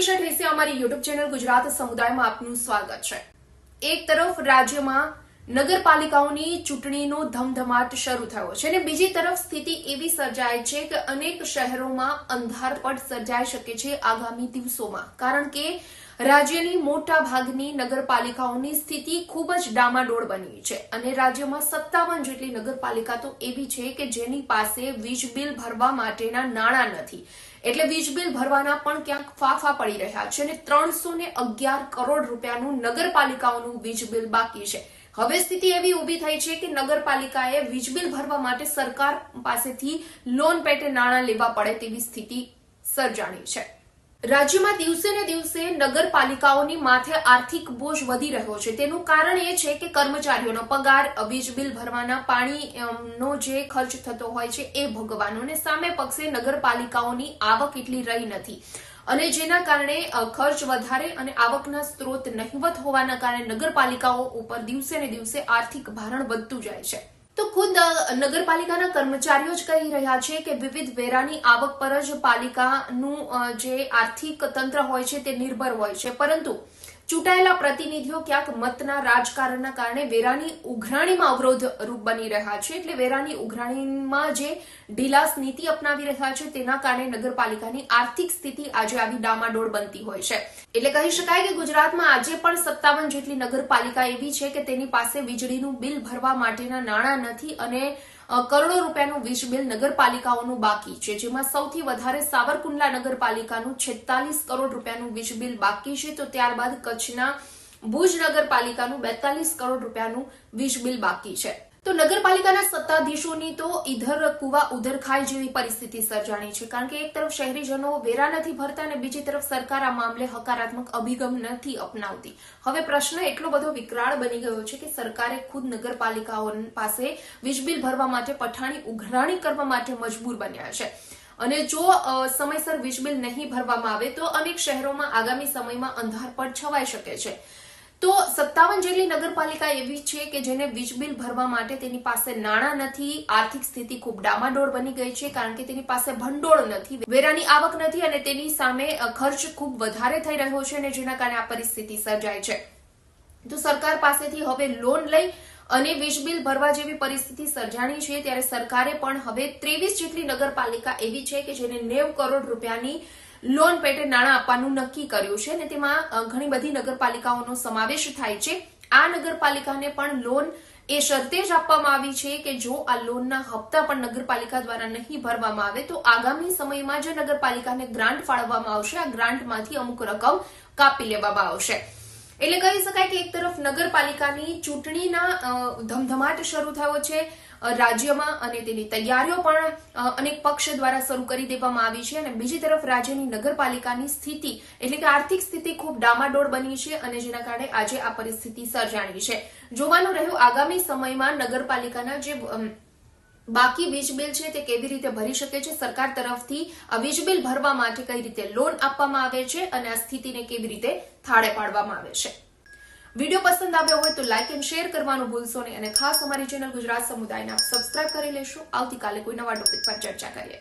દિશા ઠેસે અમારી YouTube channel Gujarat સમુદાયમાં આપનું સ્વાગત છે। એક તરફ રાજ્યમાં નગરપાલિકાઓની ચૂંટણીનો ધમધમાટ શરૂ થયો છે અને બીજી તરફ સ્થિતિ એવી સર્જાય છે કે અનેક શહેરોમાં અંધારપટ સર્જાઈ શકે છે આગામી દિવસોમાં, કારણ કે રાજ્યની મોટા ભાગની નગરપાલિકાઓની સ્થિતિ ખૂબ જ ડામાડોળ બની છે અને રાજ્યમાં 57 જેટલી નગરપાલિકા તો એવી છે કે જેની પાસે વીજ બિલ ભરવા માટેના નાણાં નથી, એટલે વીજ બિલ ભરવાના પણ ક્યાંક ફાફા પડી રહ્યા છે અને 311 કરોડ રૂપિયાનું નગરપાલિકાઓનું વીજ બિલ બાકી છે। હવે સ્થિતિ એવી ઊભી થઈ છે કે નગરપાલિકાએ વીજ બિલ ભરવા માટે સરકાર પાસેથી લોન પેટે નાણાં લેવા પડે તેવી સ્થિતિ સર્જાણી છે। રાજ્યમાં દિવસે ને દિવસે નગરપાલિકાઓની માથે આર્થિક બોજ વધી રહ્યો છે। તેનું કારણ એ છે કે કર્મચારીઓનો પગાર, વીજ બિલ ભરવાના, પાણીનો જે ખર્ચ થતો હોય છે એ ભોગવવાનો, અને સામે પક્ષે નગરપાલિકાઓની આવક એટલી રહી નથી અને જેના કારણે ખર્ચ વધારે અને આવકના સ્ત્રોત નહિવત હોવાના કારણે નગરપાલિકાઓ ઉપર દિવસે ને દિવસે આર્થિક ભારણ વધતું જાય છે। તો ખુદ નગરપાલિકાના કર્મચારીઓ જ કહી રહ્યા છે કે વિવિધ વેરાની આવક પર જ પાલિકાનું જે આર્થિક તંત્ર હોય છે તે નિર્ભર હોય છે, પરંતુ ચૂંટાયેલા પ્રતિનિધિઓ ક્યાંક મતના રાજકારણના કારણે વેરાની ઉઘરાણીમાં અવરોધરૂપ બની રહ્યા છે। એટલે વેરાની ઉઘરાણીમાં જે ઢીલાસ નીતિ અપનાવી રહ્યા છે તેના કારણે નગરપાલિકાની આર્થિક સ્થિતિ આજે આવી ડામાડોળ બનતી હોય છે। એટલે કહી શકાય કે ગુજરાતમાં આજે પણ 57 જેટલી નગરપાલિકા એવી છે કે તેની પાસે વીજળીનું બિલ ભરવા માટેના નાણાં નથી અને કરોડો રૂપિયાનું વીજ બિલ નગરપાલિકાઓનું બાકી છે, જેમાં સૌથી વધારે સાવરકુંડલા નગરપાલિકાનું 46 કરોડ રૂપિયાનું વીજ બિલ બાકી છે, તો ત્યારબાદ કચ્છના ભુજ નગરપાલિકાનું 42 કરોડ રૂપિયાનું વીજ બિલ બાકી છે। તો નગરપાલિકાના સત્તાધીશોની તો ઇધર કુવા ઉધર ખાય જેવી પરિસ્થિતિ સર્જાણી છે, કારણ કે એક તરફ શહેરીજનો વેરા નથી ભરતા અને બીજી તરફ સરકાર આ મામલે હકારાત્મક અભિગમ નથી અપનાવતી। હવે પ્રશ્ન એટલો બધો વિકરાળ બની ગયો છે કે સરકારે ખુદ નગરપાલિકાઓ પાસે વીજ બિલ ભરવા માટે પઠાણી ઉઘરાણી કરવા માટે મજબૂર બન્યા છે અને જો સમયસર વીજ બિલ નહીં ભરવામાં આવે તો અનેક શહેરોમાં આગામી સમયમાં અંધારપટ છવાઈ શકે છે। તો 57 જેટલી નગરપાલિકા એવી છે કે જેને વીજ બિલ ભરવા માટે તેની પાસે નાણાં નથી, આર્થિક સ્થિતિ ખૂબ ડામાડોળ બની ગઈ છે, કારણ કે તેની પાસે ભંડોળ નથી, વેરાની આવક નથી અને તેની સામે ખર્ચ ખૂબ વધારે થઈ રહ્યો છે અને જેના કારણે આ પરિસ્થિતિ સર્જાય છે। તો સરકાર પાસેથી હવે લોન લઈ અને વીજ બિલ ભરવા જેવી પરિસ્થિતિ સર્જાણી છે, ત્યારે સરકારે પણ હવે 23 જેટલી નગરપાલિકા એવી છે કે જેને 90 કરોડ રૂપિયાની લોન પેટે નાણાં આપવાનું નક્કી કર્યું છે અને તેમાં ઘણી બધી નગરપાલિકાઓનો સમાવેશ થાય છે। આ નગરપાલિકાને પણ લોન એ શરતે જ આપવામાં આવી છે કે જો આ લોનના હપ્તા પણ નગરપાલિકા દ્વારા નહીં ભરવામાં આવે તો આગામી સમયમાં જે નગરપાલિકાને ગ્રાન્ટ ફાળવવામાં આવશે આ ગ્રાન્ટમાંથી અમુક રકમ કાપી લેવામાં આવશે। એટલે કહી શકાય કે એક તરફ નગરપાલિકાની ચૂંટણીના ધમધમાટ શરૂ થયો છે રાજ્યમાં અને તેની તૈયારીઓ પણ અનેક પક્ષ દ્વારા શરૂ કરી દેવામાં આવી છે અને બીજી તરફ રાજ્યની નગરપાલિકાની સ્થિતિ એટલે કે આર્થિક સ્થિતિ ખૂબ ડામાડોળ બની છે અને જેના કારણે આજે આ પરિસ્થિતિ સર્જાણી છે। જોવાનું રહ્યું આગામી સમયમાં નગરપાલિકાના જે બાકી વીજ બિલ છે તે કેવી રીતે ભરી શકે છે, સરકાર તરફથી આ વીજ બિલ ભરવા માટે કઈ રીતે લોન આપવામાં આવે છે અને આ સ્થિતિને કેવી રીતે થાળે પાડવામાં આવે છે। વિડીયો પસંદ આવ્યો હોય તો લાઇક એન્ડ શેર કરવાનું ભૂલશો નહીં અને ખાસ અમારી ચેનલ ગુજરાત સમુદાયને આપ સબસ્ક્રાઇબ કરી લેશો। આવતીકાલે કોઈ નવા ટોપિક પર ચર્ચા કરીએ।